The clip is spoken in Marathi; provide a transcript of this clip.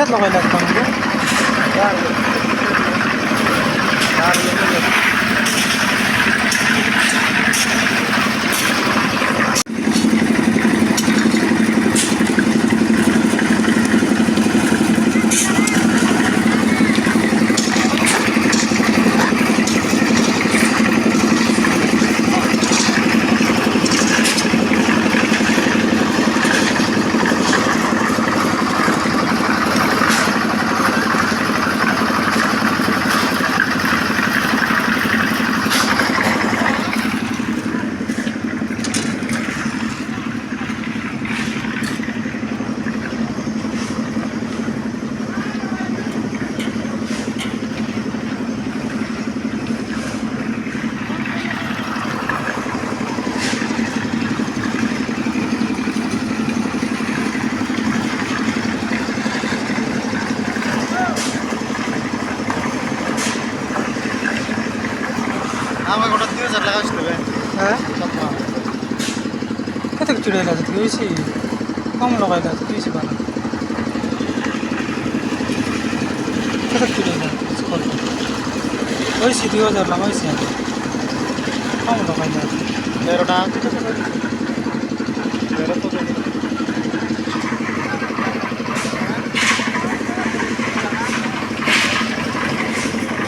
कशात लगायला लागतं म्हणजे कते चिड़ैला वैसे कम लगाइला वैसे बना कते चिड़ैला वैसे 2000 लगा वैसे कम लगाइला 13 तो